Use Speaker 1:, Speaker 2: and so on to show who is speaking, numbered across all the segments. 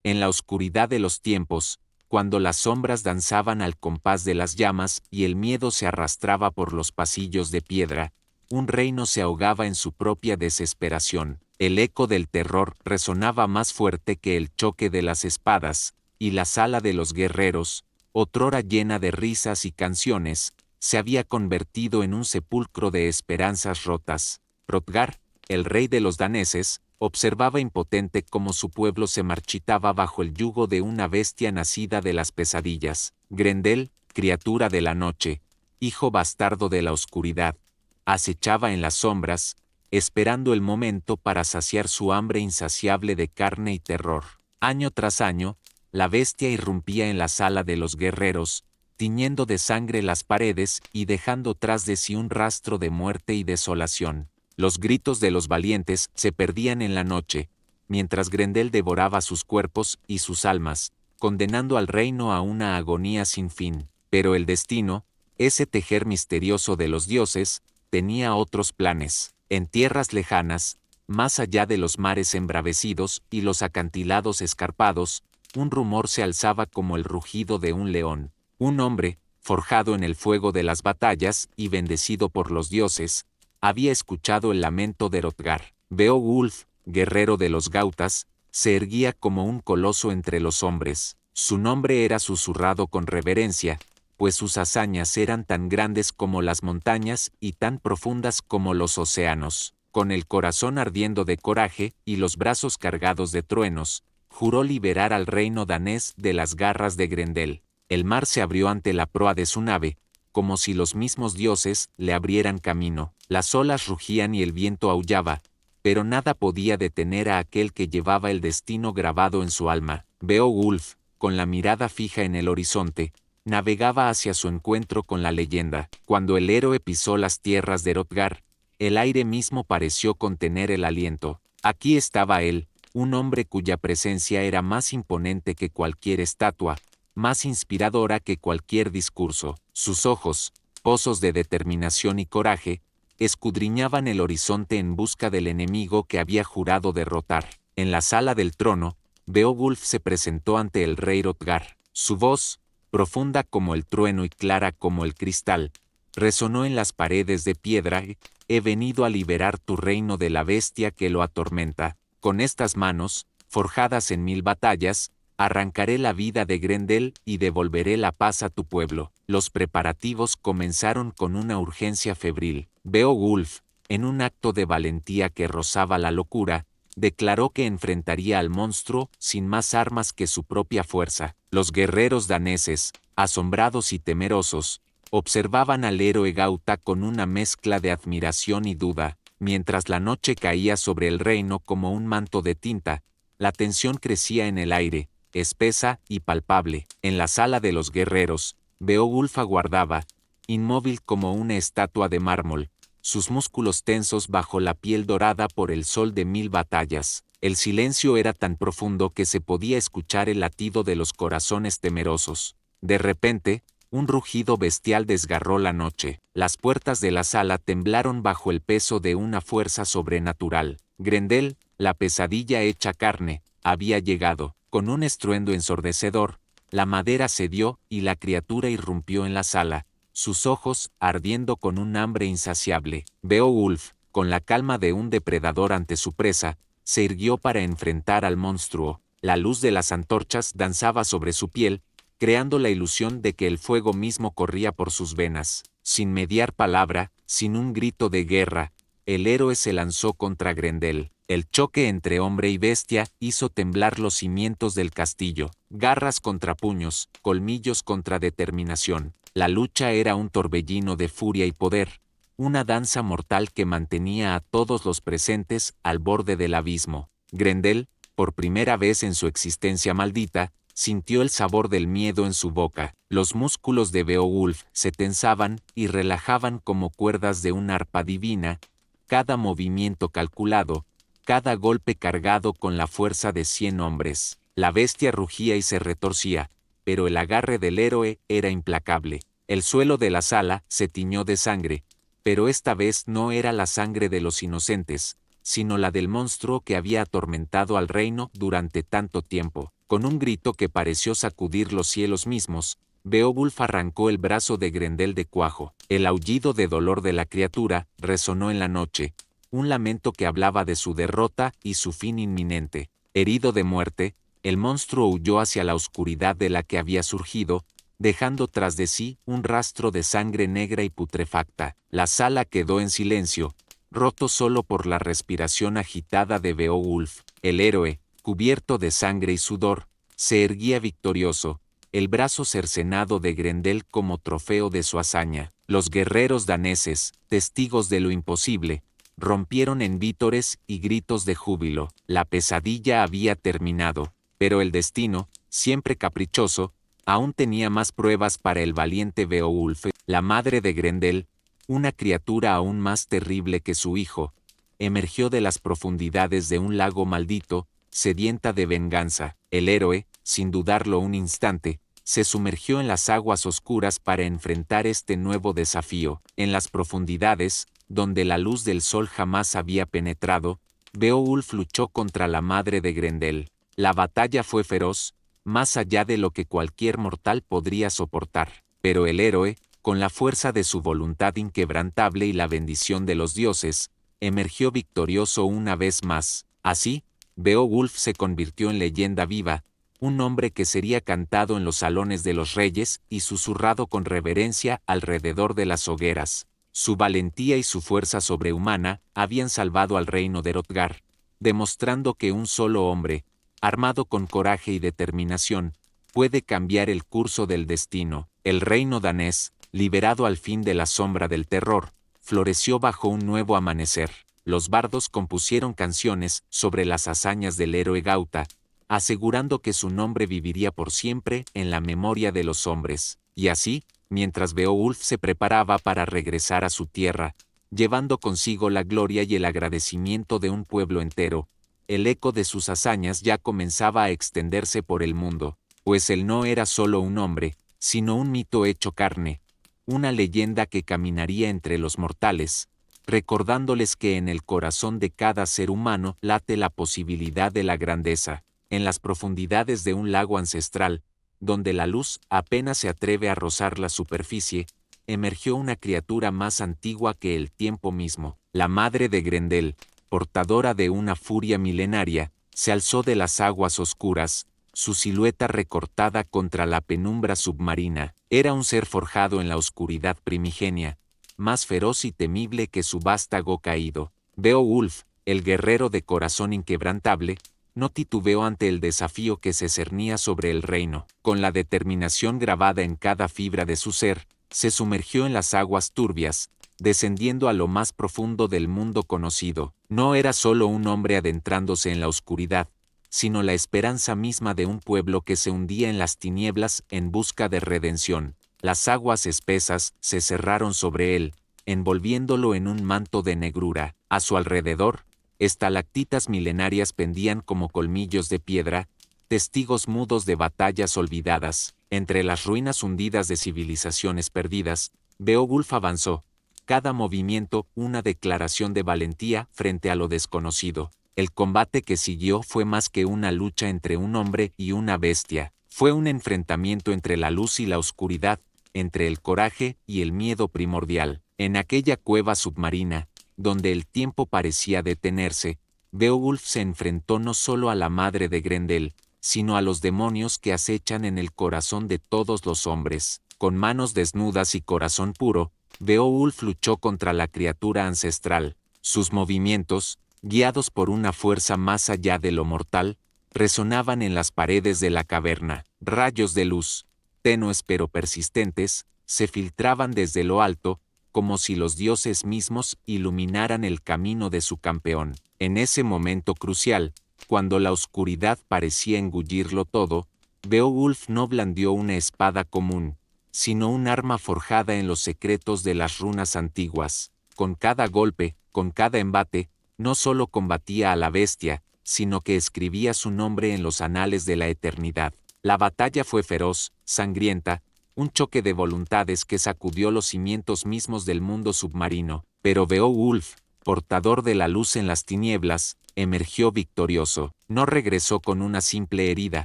Speaker 1: En la oscuridad de los tiempos, cuando las sombras danzaban al compás de las llamas y el miedo se arrastraba por los pasillos de piedra, un reino se ahogaba en su propia desesperación. El eco del terror resonaba más fuerte que el choque de las espadas, y la sala de los guerreros, otrora llena de risas y canciones, se había convertido en un sepulcro de esperanzas rotas. Hrothgar, el rey de los daneses, observaba impotente cómo su pueblo se marchitaba bajo el yugo de una bestia nacida de las pesadillas. Grendel, criatura de la noche, hijo bastardo de la oscuridad, acechaba en las sombras, esperando el momento para saciar su hambre insaciable de carne y terror. Año tras año, la bestia irrumpía en la sala de los guerreros, tiñendo de sangre las paredes y dejando tras de sí un rastro de muerte y desolación. Los gritos de los valientes se perdían en la noche, mientras Grendel devoraba sus cuerpos y sus almas, condenando al reino a una agonía sin fin. Pero el destino, ese tejer misterioso de los dioses, tenía otros planes. En tierras lejanas, más allá de los mares embravecidos y los acantilados escarpados, un rumor se alzaba como el rugido de un león. Un hombre, forjado en el fuego de las batallas y bendecido por los dioses, había escuchado el lamento de Hrothgar. Beowulf, guerrero de los Gautas, se erguía como un coloso entre los hombres. Su nombre era susurrado con reverencia, pues sus hazañas eran tan grandes como las montañas y tan profundas como los océanos. Con el corazón ardiendo de coraje y los brazos cargados de truenos, juró liberar al reino danés de las garras de Grendel. El mar se abrió ante la proa de su nave, como si los mismos dioses le abrieran camino. Las olas rugían y el viento aullaba, pero nada podía detener a aquel que llevaba el destino grabado en su alma. Beowulf, con la mirada fija en el horizonte, navegaba hacia su encuentro con la leyenda. Cuando el héroe pisó las tierras de Hrothgar, el aire mismo pareció contener el aliento. Aquí estaba él, un hombre cuya presencia era más imponente que cualquier estatua, más inspiradora que cualquier discurso. Sus ojos, pozos de determinación y coraje, escudriñaban el horizonte en busca del enemigo que había jurado derrotar. En la sala del trono, Beowulf se presentó ante el rey Hrothgar. Su voz, profunda como el trueno y clara como el cristal, resonó en las paredes de piedra. He venido a liberar tu reino de la bestia que lo atormenta. Con estas manos, forjadas en 1000 batallas, arrancaré la vida de Grendel y devolveré la paz a tu pueblo. Los preparativos comenzaron con una urgencia febril. Beowulf, en un acto de valentía que rozaba la locura, declaró que enfrentaría al monstruo sin más armas que su propia fuerza. Los guerreros daneses, asombrados y temerosos, observaban al héroe gauta con una mezcla de admiración y duda. Mientras la noche caía sobre el reino como un manto de tinta, la tensión crecía en el aire, espesa y palpable. En la sala de los guerreros, Beowulf aguardaba, inmóvil como una estatua de mármol, sus músculos tensos bajo la piel dorada por el sol de 1000 batallas. El silencio era tan profundo que se podía escuchar el latido de los corazones temerosos. De repente, un rugido bestial desgarró la noche. Las puertas de la sala temblaron bajo el peso de una fuerza sobrenatural. Grendel, la pesadilla hecha carne, había llegado. Con un estruendo ensordecedor, la madera cedió y la criatura irrumpió en la sala, sus ojos ardiendo con un hambre insaciable. Beowulf, con la calma de un depredador ante su presa, se irguió para enfrentar al monstruo. La luz de las antorchas danzaba sobre su piel, creando la ilusión de que el fuego mismo corría por sus venas. Sin mediar palabra, sin un grito de guerra, el héroe se lanzó contra Grendel. El choque entre hombre y bestia hizo temblar los cimientos del castillo. Garras contra puños, colmillos contra determinación. La lucha era un torbellino de furia y poder, una danza mortal que mantenía a todos los presentes al borde del abismo. Grendel, por primera vez en su existencia maldita, sintió el sabor del miedo en su boca. Los músculos de Beowulf se tensaban y relajaban como cuerdas de una arpa divina, cada movimiento calculado, cada golpe cargado con la fuerza de 100 hombres. La bestia rugía y se retorcía, pero el agarre del héroe era implacable. El suelo de la sala se tiñó de sangre, pero esta vez no era la sangre de los inocentes, sino la del monstruo que había atormentado al reino durante tanto tiempo. Con un grito que pareció sacudir los cielos mismos, Beowulf arrancó el brazo de Grendel de cuajo. El aullido de dolor de la criatura resonó en la noche, un lamento que hablaba de su derrota y su fin inminente. Herido de muerte, el monstruo huyó hacia la oscuridad de la que había surgido, dejando tras de sí un rastro de sangre negra y putrefacta. La sala quedó en silencio, roto solo por la respiración agitada de Beowulf. El héroe, cubierto de sangre y sudor, se erguía victorioso, el brazo cercenado de Grendel como trofeo de su hazaña. Los guerreros daneses, testigos de lo imposible, rompieron en vítores y gritos de júbilo. La pesadilla había terminado, pero el destino, siempre caprichoso, aún tenía más pruebas para el valiente Beowulf. La madre de Grendel, una criatura aún más terrible que su hijo, emergió de las profundidades de un lago maldito, sedienta de venganza. El héroe, sin dudarlo un instante, se sumergió en las aguas oscuras para enfrentar este nuevo desafío. En las profundidades, donde la luz del sol jamás había penetrado, Beowulf luchó contra la madre de Grendel. La batalla fue feroz, más allá de lo que cualquier mortal podría soportar. Pero el héroe, con la fuerza de su voluntad inquebrantable y la bendición de los dioses, emergió victorioso una vez más. Así, Beowulf se convirtió en leyenda viva, un nombre que sería cantado en los salones de los reyes y susurrado con reverencia alrededor de las hogueras. Su valentía y su fuerza sobrehumana habían salvado al reino de Hrothgar, demostrando que un solo hombre, armado con coraje y determinación, puede cambiar el curso del destino. El reino danés, liberado al fin de la sombra del terror, floreció bajo un nuevo amanecer. Los bardos compusieron canciones sobre las hazañas del héroe Gauta, asegurando que su nombre viviría por siempre en la memoria de los hombres. Y así, mientras Beowulf se preparaba para regresar a su tierra, llevando consigo la gloria y el agradecimiento de un pueblo entero, el eco de sus hazañas ya comenzaba a extenderse por el mundo, pues él no era solo un hombre, sino un mito hecho carne, una leyenda que caminaría entre los mortales, recordándoles que en el corazón de cada ser humano late la posibilidad de la grandeza. En las profundidades de un lago ancestral, donde la luz apenas se atreve a rozar la superficie, emergió una criatura más antigua que el tiempo mismo. La madre de Grendel, portadora de una furia milenaria, se alzó de las aguas oscuras, su silueta recortada contra la penumbra submarina. Era un ser forjado en la oscuridad primigenia, más feroz y temible que su vástago caído. Beowulf, el guerrero de corazón inquebrantable, no titubeó ante el desafío que se cernía sobre el reino. Con la determinación grabada en cada fibra de su ser, se sumergió en las aguas turbias, descendiendo a lo más profundo del mundo conocido. No era solo un hombre adentrándose en la oscuridad, sino la esperanza misma de un pueblo que se hundía en las tinieblas en busca de redención. Las aguas espesas se cerraron sobre él, envolviéndolo en un manto de negrura. A su alrededor, estalactitas milenarias pendían como colmillos de piedra, testigos mudos de batallas olvidadas. Entre las ruinas hundidas de civilizaciones perdidas, Beowulf avanzó, cada movimiento una declaración de valentía frente a lo desconocido. El combate que siguió fue más que una lucha entre un hombre y una bestia, fue un enfrentamiento entre la luz y la oscuridad, entre el coraje y el miedo primordial. En aquella cueva submarina, donde el tiempo parecía detenerse, Beowulf se enfrentó no solo a la madre de Grendel, sino a los demonios que acechan en el corazón de todos los hombres. Con manos desnudas y corazón puro, Beowulf luchó contra la criatura ancestral. Sus movimientos, guiados por una fuerza más allá de lo mortal, resonaban en las paredes de la caverna. Rayos de luz, tenues pero persistentes, se filtraban desde lo alto, como si los dioses mismos iluminaran el camino de su campeón. En ese momento crucial, cuando la oscuridad parecía engullirlo todo, Beowulf no blandió una espada común, sino un arma forjada en los secretos de las runas antiguas. Con cada golpe, con cada embate, no solo combatía a la bestia, sino que escribía su nombre en los anales de la eternidad. La batalla fue feroz, sangrienta, un choque de voluntades que sacudió los cimientos mismos del mundo submarino, pero Beowulf, portador de la luz en las tinieblas, emergió victorioso. No regresó con una simple herida,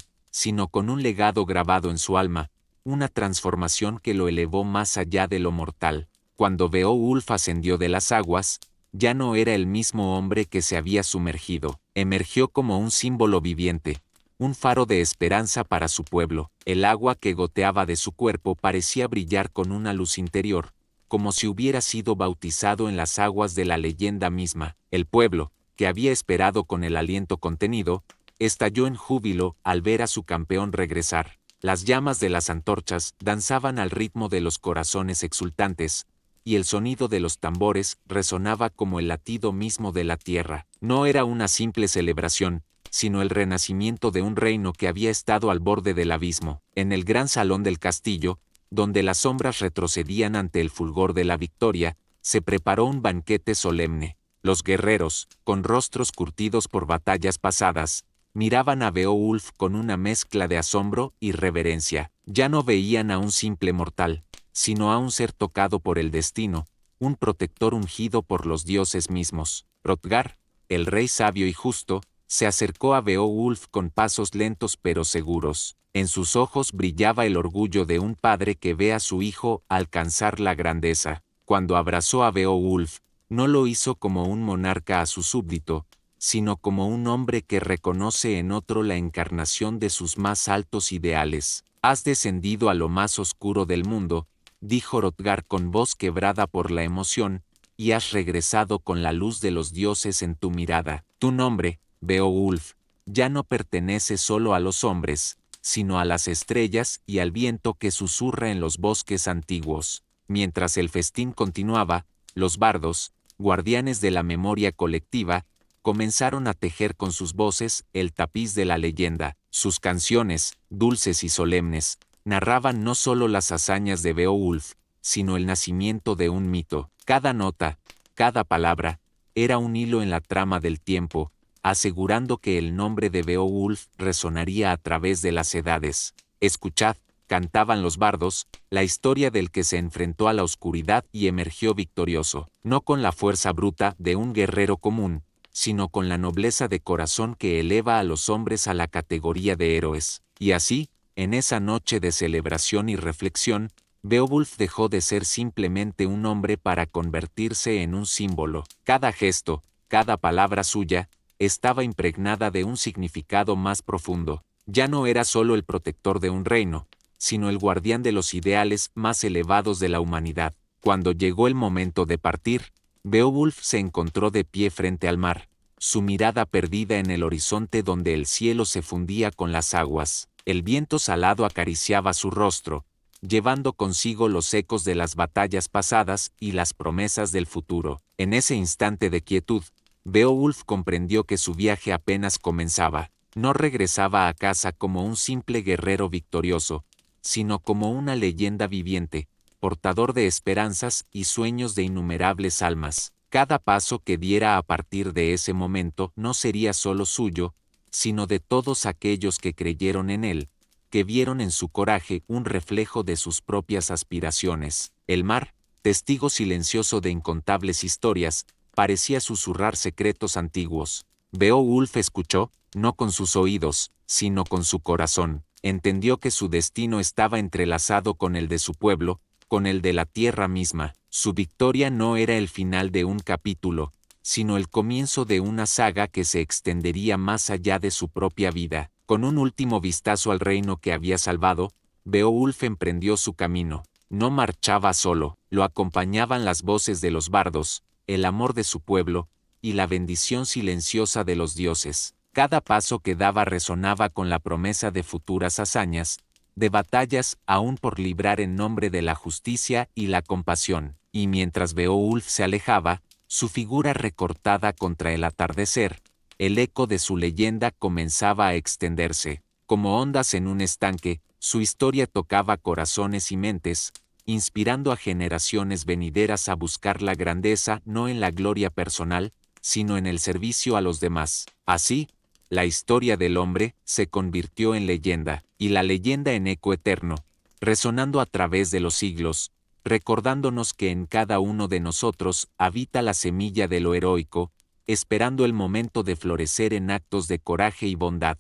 Speaker 1: sino con un legado grabado en su alma, una transformación que lo elevó más allá de lo mortal. Cuando Beowulf ascendió de las aguas, ya no era el mismo hombre que se había sumergido. Emergió como un símbolo viviente, un faro de esperanza para su pueblo. El agua que goteaba de su cuerpo parecía brillar con una luz interior, como si hubiera sido bautizado en las aguas de la leyenda misma. El pueblo, que había esperado con el aliento contenido, estalló en júbilo al ver a su campeón regresar. Las llamas de las antorchas danzaban al ritmo de los corazones exultantes, y el sonido de los tambores resonaba como el latido mismo de la tierra. No era una simple celebración, sino el renacimiento de un reino que había estado al borde del abismo. En el gran salón del castillo, donde las sombras retrocedían ante el fulgor de la victoria, se preparó un banquete solemne. Los guerreros, con rostros curtidos por batallas pasadas, miraban a Beowulf con una mezcla de asombro y reverencia. Ya no veían a un simple mortal, sino a un ser tocado por el destino, un protector ungido por los dioses mismos. Hrothgar, el rey sabio y justo, se acercó a Beowulf con pasos lentos pero seguros. En sus ojos brillaba el orgullo de un padre que ve a su hijo alcanzar la grandeza. Cuando abrazó a Beowulf, no lo hizo como un monarca a su súbdito, sino como un hombre que reconoce en otro la encarnación de sus más altos ideales. «Has descendido a lo más oscuro del mundo», dijo Hrothgar con voz quebrada por la emoción, «y has regresado con la luz de los dioses en tu mirada. Tu nombre, Beowulf, ya no pertenece solo a los hombres, sino a las estrellas y al viento que susurra en los bosques antiguos». Mientras el festín continuaba, los bardos, guardianes de la memoria colectiva, comenzaron a tejer con sus voces el tapiz de la leyenda. Sus canciones, dulces y solemnes, narraban no solo las hazañas de Beowulf, sino el nacimiento de un mito. Cada nota, cada palabra, era un hilo en la trama del tiempo, asegurando que el nombre de Beowulf resonaría a través de las edades. «Escuchad», cantaban los bardos, «la historia del que se enfrentó a la oscuridad y emergió victorioso, no con la fuerza bruta de un guerrero común, sino con la nobleza de corazón que eleva a los hombres a la categoría de héroes». Y así, en esa noche de celebración y reflexión, Beowulf dejó de ser simplemente un hombre para convertirse en un símbolo. Cada gesto, cada palabra suya, estaba impregnada de un significado más profundo. Ya no era solo el protector de un reino, sino el guardián de los ideales más elevados de la humanidad. Cuando llegó el momento de partir, Beowulf se encontró de pie frente al mar, su mirada perdida en el horizonte donde el cielo se fundía con las aguas. El viento salado acariciaba su rostro, llevando consigo los ecos de las batallas pasadas y las promesas del futuro. En ese instante de quietud, Beowulf comprendió que su viaje apenas comenzaba. No regresaba a casa como un simple guerrero victorioso, sino como una leyenda viviente, portador de esperanzas y sueños de innumerables almas. Cada paso que diera a partir de ese momento no sería solo suyo, sino de todos aquellos que creyeron en él, que vieron en su coraje un reflejo de sus propias aspiraciones. El mar, testigo silencioso de incontables historias, parecía susurrar secretos antiguos. Beowulf escuchó, no con sus oídos, sino con su corazón. Entendió que su destino estaba entrelazado con el de su pueblo, con el de la tierra misma. Su victoria no era el final de un capítulo, sino el comienzo de una saga que se extendería más allá de su propia vida. Con un último vistazo al reino que había salvado, Beowulf emprendió su camino. No marchaba solo, lo acompañaban las voces de los bardos, el amor de su pueblo, y la bendición silenciosa de los dioses. Cada paso que daba resonaba con la promesa de futuras hazañas, de batallas aún por librar en nombre de la justicia y la compasión. Y mientras Beowulf se alejaba, su figura recortada contra el atardecer, el eco de su leyenda comenzaba a extenderse. Como ondas en un estanque, su historia tocaba corazones y mentes, inspirando a generaciones venideras a buscar la grandeza no en la gloria personal, sino en el servicio a los demás. Así, la historia del hombre se convirtió en leyenda, y la leyenda en eco eterno, resonando a través de los siglos, recordándonos que en cada uno de nosotros habita la semilla de lo heroico, esperando el momento de florecer en actos de coraje y bondad.